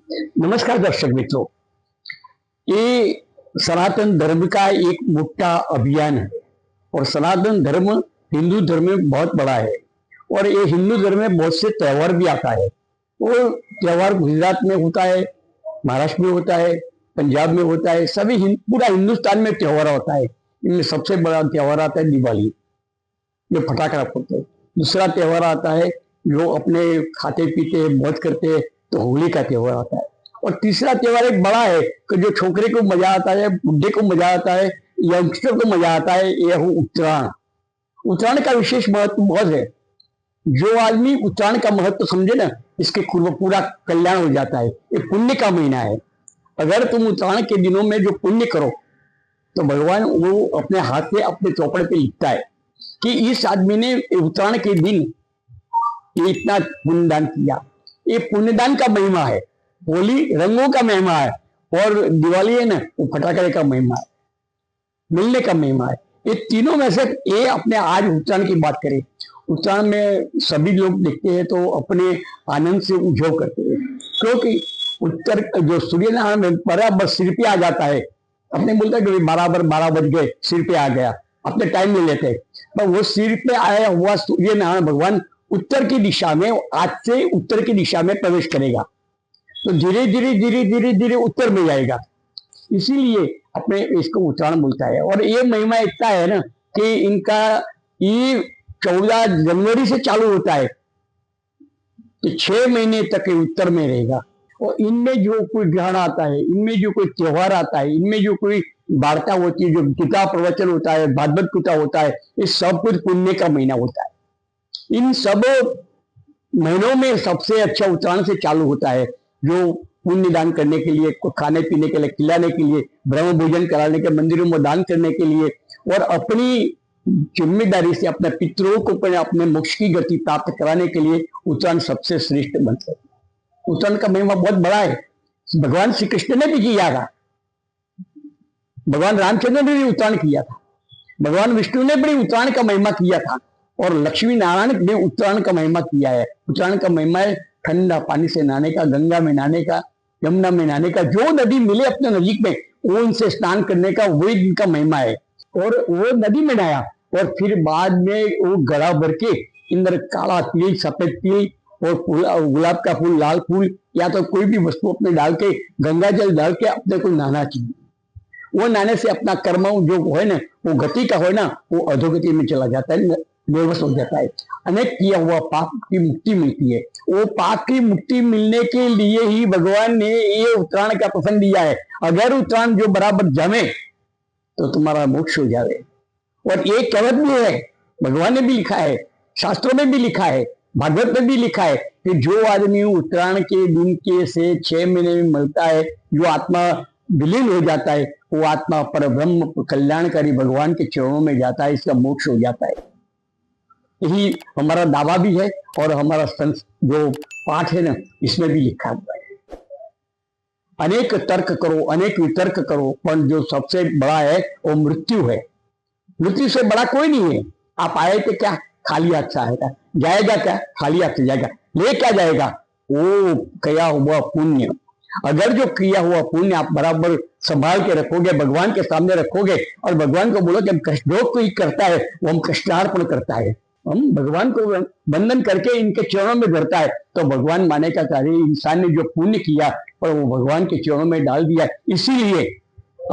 नमस्कार दर्शक मित्रों, ये सनातन धर्म का एक मोटा अभियान है और सनातन धर्म हिंदू धर्म में बहुत बड़ा है और ये हिंदू धर्म में बहुत से त्योहार भी आता है। वो त्योहार गुजरात में होता है, महाराष्ट्र में होता है, पंजाब में होता है, सभी पूरा हिंदुस्तान में त्योहार होता है। इनमें सबसे बड़ा त्योहार आता है दिवाली, जो फटाखा फोड़ते हैं। दूसरा त्योहार आता है जो अपने खाते पीते मौज करते हैं, तो होली का त्योहार आता है। और तीसरा त्योहार एक बड़ा है कि जो छोकरे को मजा आता है, बुढ़े को मजा आता है, यंगस्टर को मजा आता है, यह हो उत्तरायण। उत्तरायण का विशेष महत्व बहुत है। जो आदमी उत्तरायण का महत्व समझे ना, इसके पूरा कल्याण हो जाता है। ये पुण्य का महीना है। अगर तुम उत्तरायण के दिनों में जो पुण्य करो तो भगवान वो अपने हाथ से अपने चौपड़ पे लिखता है कि इस आदमी ने उत्तरायण के दिन ये इतना पुण्यदान किया। ये पुण्यदान का महिमा है। होली रंगों का महिमा है और दिवाली है ना, वो फटाखे का महिमा है, मिलने का महिमा है। ये तीनों में से ये अपने आज उत्तरायण की बात करें। उत्तरायण में सभी लोग देखते हैं तो अपने आनंद से उद्योग करते हैं, क्योंकि उत्तर जो सूर्य नारायण बराबर सिर पे आ जाता है। अपने बोलते हैं कि बराबर 12 बज गए, सिर पे आ गया, अपने टाइम ले लेते हैं। पर वो सिर पे आया हुआ सूर्य नारायण भगवान उत्तर की दिशा में, आज से उत्तर की दिशा में प्रवेश करेगा, तो धीरे धीरे धीरे धीरे धीरे उत्तर में जाएगा। इसीलिए अपने इसको उत्तरायण बोलता है। और ये महिमा इतना है ना कि इनका ये 14 जनवरी से चालू होता है कि 6 महीने तक उत्तर में रहेगा। और इनमें जो कोई ग्रहण आता है, इनमें जो कोई त्योहार आता है, इनमें जो कोई वार्ता होती है, जो गीता प्रवचन होता है, भागवत गीता होता है, ये सब कुछ पुण्य का महीना होता है। इन सब महीनों में सबसे अच्छा उत्तरायण से चालू होता है, जो पुण्य दान करने के लिए, खाने पीने के लिए, खिलाने के लिए, ब्रह्म भोजन कराने के, मंदिरों में दान करने के लिए, और अपनी जिम्मेदारी से अपने पितरों को अपने मोक्ष की गति प्राप्त कराने के लिए उत्तरायण सबसे श्रेष्ठ मंत्र है। उत्तरायण का महिमा बहुत बड़ा है। भगवान श्री कृष्ण ने भी किया था, भगवान रामचंद्र ने भी उत्तरायण किया था, भगवान विष्णु ने भी उत्तरायण का महिमा किया था, और लक्ष्मी नारायण ने उत्तरायण का महिमा किया है। उत्तरायण का महिमा है ठंडा पानी से नहाने का, गंगा में नहाने का, यमुना में नहाने का, जो नदी मिले अपने नजीक में वो उनसे स्नान करने का, वही दिन का महिमा है। और वो नदी में नहाया और फिर बाद में वो गला भर के अंदर काला तिल, सफेद तिल और गुलाब का फूल, लाल फूल या तो कोई भी वस्तु अपने डाल के, गंगा जल डाल के अपने को नहाना चाहिए। वो नहाने से अपना कर्म जो है ना, वो गति का हो ना, वो अधोगति में चला जाता है, बेवस हो जाता है। अनेक किया हुआ पाप की मुक्ति मिलती है। वो पाप की मुक्ति मिलने के लिए ही भगवान ने ये उत्तरायण का प्रसंग दिया है। अगर उत्तरायण जो बराबर जमे तो तुम्हारा मोक्ष हो जाए। और ये कवच भी है, भगवान ने भी लिखा है, शास्त्रों में भी लिखा है, भागवत में भी लिखा है कि जो आदमी उत्तरायण के दिन के से 6 महीने में मरता है, जो आत्मा विलीन हो जाता है, वो आत्मा पर ब्रह्म कल्याणकारी भगवान के चरणों में जाता है, इसका मोक्ष हो जाता है। यही हमारा दावा भी है और हमारा जो पाठ है ना, इसमें भी लिखा हुआ है। अनेक तर्क करो, अनेक वितर्क करो, पर जो सबसे बड़ा है वो मृत्यु है। मृत्यु से बड़ा कोई नहीं है। आप आए थे क्या, खाली हाथ से आएगा, जाएगा क्या, खाली हाथ से जाएगा। ले क्या जाएगा, वो किया हुआ पुण्य। अगर जो किया हुआ पुण्य आप बराबर संभाल के रखोगे, भगवान के सामने रखोगे और भगवान को बोलो कि हम कष्टों कोई करता है, वो हम कष्टार्पण करता है, हम भगवान को वंदन करके इनके चरणों में धरता है, तो भगवान माने का कार्य इंसान ने जो पुण्य किया और वो भगवान के चरणों में डाल दिया। इसीलिए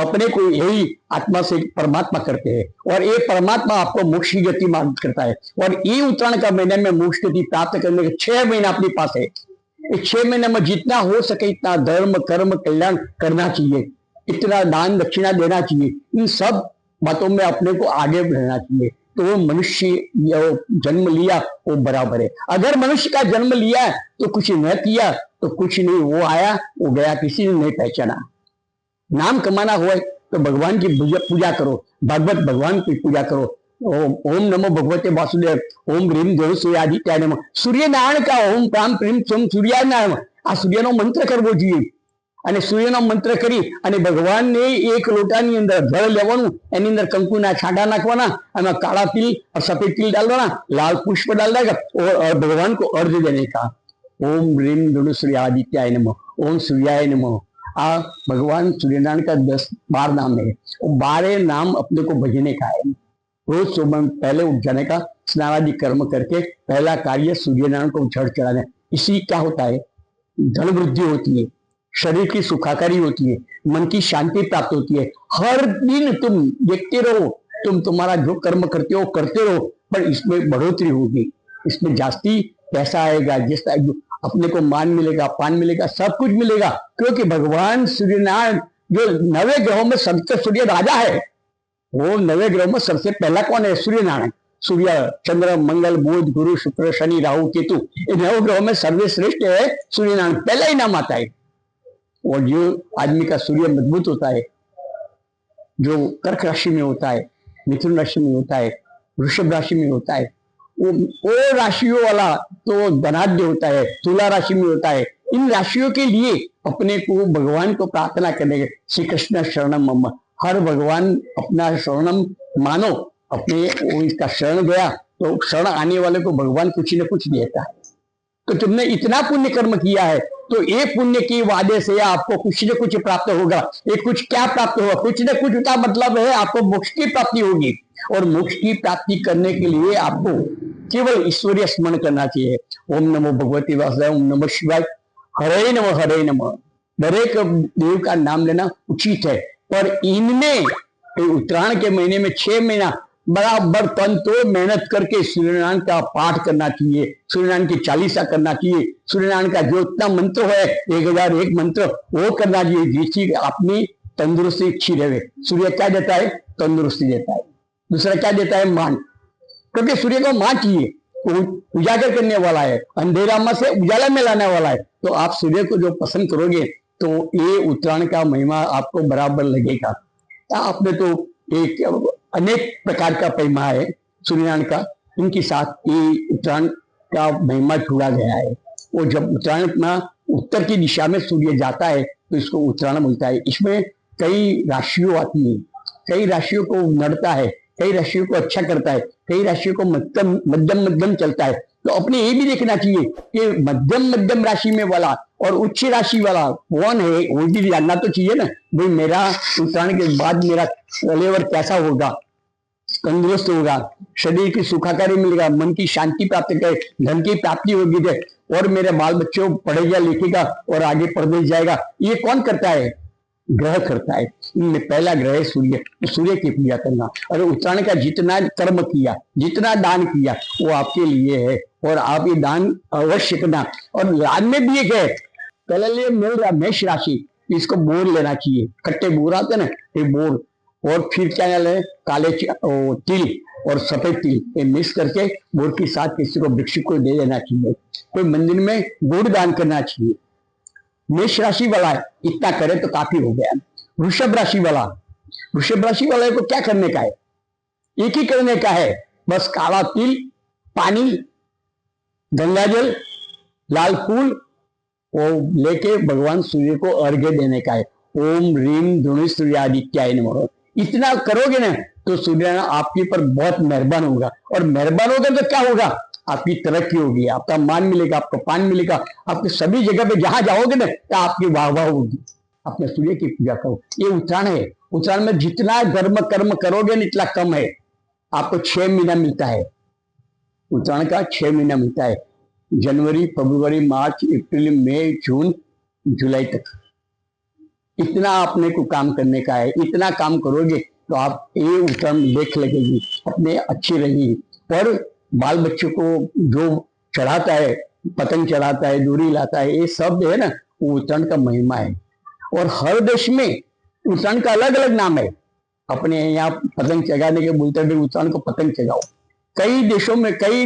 अपने को यही आत्मा से परमात्मा करते हैं और ये परमात्मा आपको मोक्ष की गति मार्ग करता है। और ये उत्तरायण का महीने में मोक्ष गति प्राप्त करने के 6 महीना अपने पास है। इस 6 महीने में जितना हो सके इतना धर्म कर्म कल्याण करना चाहिए, इतना दान दक्षिणा देना चाहिए, इन सब बातों में अपने को आगे बढ़ना चाहिए। तो वो मनुष्य जन्म लिया वो बराबर है। अगर मनुष्य का जन्म लिया तो कुछ न किया तो कुछ नहीं, वो आया वो गया, किसी ने नहीं पहचाना। नाम कमाना हो तो भगवान की पूजा करो, भागवत भगवान की पूजा करो। ओम नमो भगवते वासुदेव, ओम ह्रीम देव सूर्यादित्याय नमः। सूर्य नारायण का ओम प्राम प्रेम सोम सूर्यानारायण, आ सूर्यનો મંત્ર કરવો જોઈએ। અને સૂર્યનો મંત્ર કરી અને ભગવાનને એક લોટાની અંદર જળ લેવાનું, એની અંદર કંકુના છાંટા નાખવાના, એમાં કાળા तिल और सफेद तिल डालवाना, लाल पुष्प डाल देगा और भगवान को अर्घ देने का। ओम ह्रीम धनु सूर्यादित्याय नमः, ओम सूर्याय नमः। आ भगवान सूर्यनारायण का 10-12 नाम है, और 12 नाम अपने को भजने का है। रोज सुबह में पहले उठ जाने का, स्नान आदि कर्म करके पहला कार्य सूर्यनारायण को जड़ चढ़ाना। इसी क्या होता है, धन वृद्धि होती है, शरीर की सुखाकारी होती है, मन की शांति प्राप्त होती है। हर दिन तुम देखते रहो, तुम्हारा जो कर्म करते हो करते रहो, पर इसमें बढ़ोतरी होगी, इसमें जास्ती पैसा आएगा, जिस अपने को मान मिलेगा, पान मिलेगा, सब कुछ मिलेगा। क्योंकि भगवान सूर्यनारायण जो 9 ग्रहों में सबसे सूर्य राजा है, वो 9 ग्रहों में सबसे पहला कौन है, सूर्यनारायण। सूर्य, चंद्र, मंगल, बुध, गुरु, शुक्र, शनि, राहु, केतु, इन 9 ग्रहों में सर्वश्रेष्ठ है सूर्यनारायण, पहला ही नाम आता है। और जो आदमी का सूर्य मजबूत होता है, जो कर्क राशि में होता है, मिथुन राशि में होता है, वृषभ राशि में होता है, वो राशियों वाला तो धनाढ्य होता है, तुला राशि में होता है। इन राशियों के लिए अपने को भगवान को प्रार्थना करेंगे, श्री कृष्ण शरणम मम, हर भगवान अपना शरणम मानो, अपने वो इसका शरण गया तो शरण आने वाले को भगवान कुछ न कुछ देता है। तो तुमने इतना पुण्य कर्म किया है, तो ये पुण्य की वादे से आपको कुछ न कुछ प्राप्त होगा। ये कुछ क्या प्राप्त होगा, कुछ न कुछ का मतलब है आपको मोक्ष की प्राप्ति होगी। और मोक्ष की प्राप्ति करने के लिए आपको केवल ईश्वरीय स्मरण करना चाहिए। ओम नमो भगवती वासुदेवाय, ओम नमः शिवाय, हरे नमः, हरे नमः। दरेक देव का नाम लेना उचित है, पर इनमें उत्तरायण के महीने में 6 महीना बराबर तन तो मेहनत करके सूर्यनारायण का पाठ करना चाहिए, सूर्यनारायण की चालीसा करना चाहिए, सूर्यनारायण का जो इतना मंत्र है 1001 मंत्र वो करना चाहिए, जिससे अपनी तंदुरुस्ती अच्छी रहे। सूर्य क्या देता है, तंदुरुस्ती देता है। दूसरा क्या देता है, मान, क्योंकि सूर्य को मान चाहिए, वो उजागर करने वाला है, अंधेरा में से उजाला में लाने वाला है। तो आप सूर्य को जो पसंद करोगे तो ये उत्तरायण का महिमा आपको बराबर लगेगा। आपने तो एक अनेक प्रकार का महिमा है सूर्यनारायण का, इनके साथ ये उत्तरायण का महिमा जुड़ा गया है। वो जब उत्तरायण में उत्तर की दिशा में सूर्य जाता है तो इसको उत्तरायण मिलता है। इसमें कई राशियों आती है, कई राशियों को नड़ता है, कई राशियों को अच्छा करता है, कई राशियों को मध्यम मध्यम चलता है। तो अपने ये भी देखना चाहिए कि मध्यम राशि में वाला और उच्च राशि वाला कौन है, वो भी जानना तो चाहिए ना। भाई मेरा उत्तरायण के बाद मेरा लेवर कैसा होगा, तंदुरुस्त होगा, शरीर की सुखाकारी मिलेगा, मन की शांति प्राप्त करे, धन की प्राप्ति होगी, और मेरे बाल बच्चों पढ़ेगा लिखेगा और आगे परदेश जाएगा। ये कौन करता है, ग्रह करता है। इनमें पहला ग्रह है सूर्य, तो सूर्य की पूजा करना। और उत्तरायण का जितना कर्म किया, जितना दान किया, वो आपके लिए है, और आप ये दान अवश्य करना। और दान में भी एक है, पहले लिए मिल रहा मेष राशि, इसको बोर लेना चाहिए, खट्टे बोर आते ना, ये बोर। और फिर क्या ले, काले तिल और सफेद तिल ये मिक्स करके बोर के साथ किसी को भिक्षुक को दे देना चाहिए। कोई मंदिर में गुड़ दान करना चाहिए। मेष राशि वाला इतना करे तो काफी हो गया। वृषभ राशि वाला को क्या करने का है, एक ही करने का है, बस काला तिल, पानी, गंगाजल, लाल फूल वो लेके भगवान सूर्य को अर्घ्य देने का है। ओम ह्रीम धनु सूर्यादित्याय नमः। इतना करोगे ना तो सूर्य आपके ऊपर बहुत मेहरबान होगा, और मेहरबान होगा तो क्या होगा, आपकी तरक्की होगी, आपका मान मिलेगा, आपको पान मिलेगा, आपके सभी जगह पे जहां जाओगे ना तो आपकी वाह होगी। अपने सूर्य की पूजा करो। ये उत्तरायण है, उत्तरायण में जितना कर्म करोगे ना इतना कम है। आपको 6 महीना मिलता है, उत्तरायण का 6 महीना मिलता है, जनवरी, फरवरी, मार्च, अप्रैल, मई, जून, जुलाई तक। इतना अपने को काम करने का है। इतना काम करोगे तो आप ये उत्तरायण देख लगेगी, अपने अच्छी रहेगी। और बाल बच्चों को जो चढ़ाता है, पतंग चढ़ाता है, डोरी लाता है, ये सब है ना, वो उत्तरायण का महिमा है। और हर देश में उत्तरायण का अलग अलग नाम है। अपने यहाँ पतंग चगाने के बोलते हैं उत्तरायण को पतंग चगाओ। कई देशों में, कई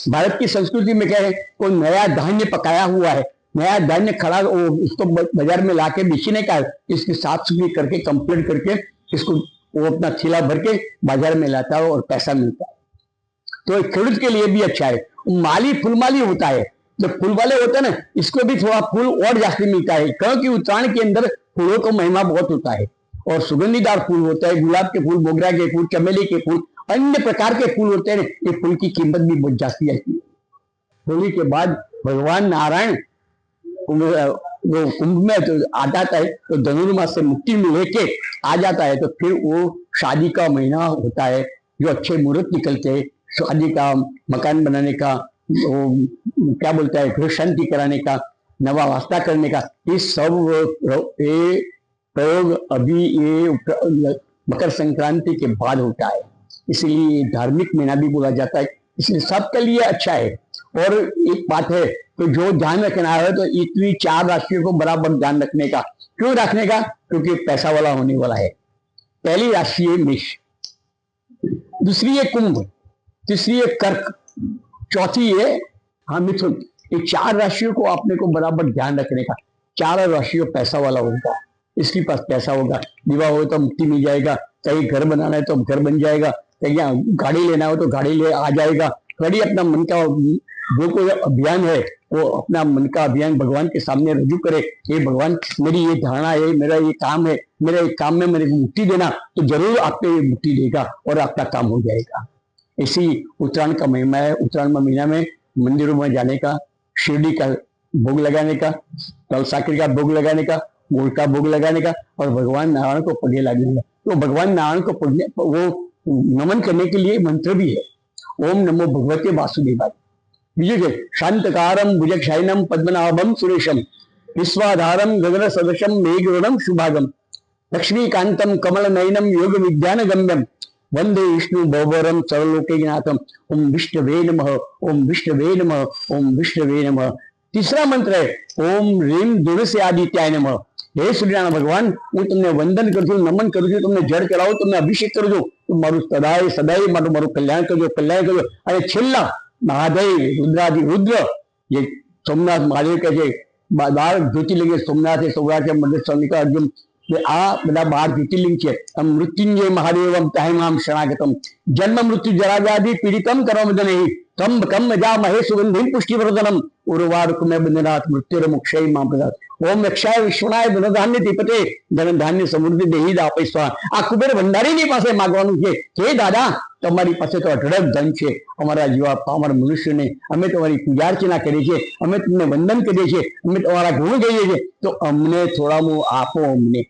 भारत की संस्कृति में क्या है, कोई नया धान्य पकाया हुआ है, नया धान्य खड़ा, इसको बाजार में लाके बेचने का है, इसकी साफ सफाई करके कंप्लीट करके इसको वो अपना थैला भर के बाजार में लाता है और पैसा मिलता है। तो खेडूत के लिए भी अच्छा है। माली फूलमाली होता है, जो फूल वाले होते हैं ना, इसको भी थोड़ा फूल और जास्ती मिलता है, क्योंकि उत्तरायण के अंदर फूलों का महिमा बहुत होता है। और सुगंधीदार फूल होता है, गुलाब के फूल, मोगरा के फूल, चमेली के फूल, अन्य प्रकार के फूल होते हैं। ये फूल की कीमत भी बहुत जास्ती आती है। होली के बाद भगवान नारायण वो कुंभ में तो आ जाता है, तो धनुर्मास से मुक्ति लेके आ जाता है, तो फिर वो शादी का महीना होता है, जो अच्छे मुहूर्त निकलते हैं शादी का, मकान बनाने का, वो क्या बोलता है गृह शांति कराने का, नवा वास्ता करने का, ये सब ये प्रयोग अभी ये मकर संक्रांति के बाद होता है, इसलिए धार्मिक महीना भी बोला जाता है, इसलिए सबके लिए अच्छा है। और एक बात है, तो जो ध्यान रखना है तो इतनी 4 राशियों को बराबर ध्यान रखने का। क्यों रखने का? क्योंकि पैसा वाला होने वाला है। पहली राशि है मेष, दूसरी है कुंभ, तीसरी है कर्क, चौथी है मिथुन। ये 4 राशियों को आपने को बराबर ध्यान रखने का। 4 राशियों पैसा वाला होगा, इसके पास पैसा होगा, विवाह हो तो मुक्ति मिल जाएगा, कहीं घर बनाना है तो घर बन जाएगा, कहीं गाड़ी लेना हो तो गाड़ी ले आ जाएगा। कभी अपना मन का जो कोई अभियान है वो अपना मन का अभियान भगवान के सामने रजू करे, ये भगवान मेरी ये धारणा है, मेरा ये काम है, मेरे एक काम में मेरे को मुक्ति देना, तो जरूर आपको ये मुक्ति देगा और आपका काम हो जाएगा। इसी उत्तरायण का महिमा है। उत्तरायण महीना में मंदिरों में जाने का, शिरडी का भोग लगाने का, तल साकरी का भोग लगाने का, गुड़ का भोग लगाने का, और भगवान नारायण को पगे लगने का। तो भगवान नारायण को पढ़ने वो नमन करने के लिए मंत्र भी है, ओम नमो भगवते वासुदेवाय। बीजे शांतकारम भुजगशयनम पद्मनाभम सुरेशम विश्वाधारम गगन सदृशम मेघवर्णम शुभागम लक्ष्मीकांतम कमल नयनम योग विज्ञान गम्यम वंदे विष्णु भवरम सर्वलोकनाथम। ओम विष्णवे नमः, ओम विष्णवे नमः, ओम विष्णवे नमः। तीसरा मंत्र है ओम ह्रीम दुर्से आदित्याय नमः। हे सूर्यनारायण भगवान, હું તમને વંદન કરું છું, નમન કરું છું, તમને જળ ચડાવું, તમને અભિષેક કરું છું, મારું સદાય સદાય મારું કલ્યાણ કરજો, કલ્યાણ કરજો। અને છેલ્લા મહાદેવ રુદ્રાદિ રુદ્ર જે સોમનાથ મહાદેવ કહે છે 12 જ્યોતિર્લિંગ સોમનાથ સૌરાષ્ટ્ર મધ્ય સ્વામિકા અર્જુન, આ બધા 12 જ્યોતિર્લિંગ છે। મૃત્યુંજય મહાદેવમ તાહિમામ શરણાગતમ જન્મ મૃત્યુ જરા વ્યાધિ પીડિતમ કરોમદનૈ તમ કમ મજા મહે સુગંધિમ પુષ્ટિવર્ધનમ ઉર્વારુકમે બંધનાથ મૃત્યુર્મુક્ષય મામ પ્રદાત। ओम रक्षाय विश्वनाय धनधान्य दीपते धन धान्य समृद्धि देही दापे स्वा। आ कुबेर भंडारीनी પાસે માંગવાનું છે કે દાદા તમારી પાસે તો અઢળક ધન છે, અમારા જેવા પામર મનુષ્યને અમે તમારી પૂજા અર્ચના કરીએ છીએ, અમે તમને વંદન કરીએ છીએ, અમે તમારા ગુણ ગાઈએ છીએ, તો અમને થોડામાં આપો, અમને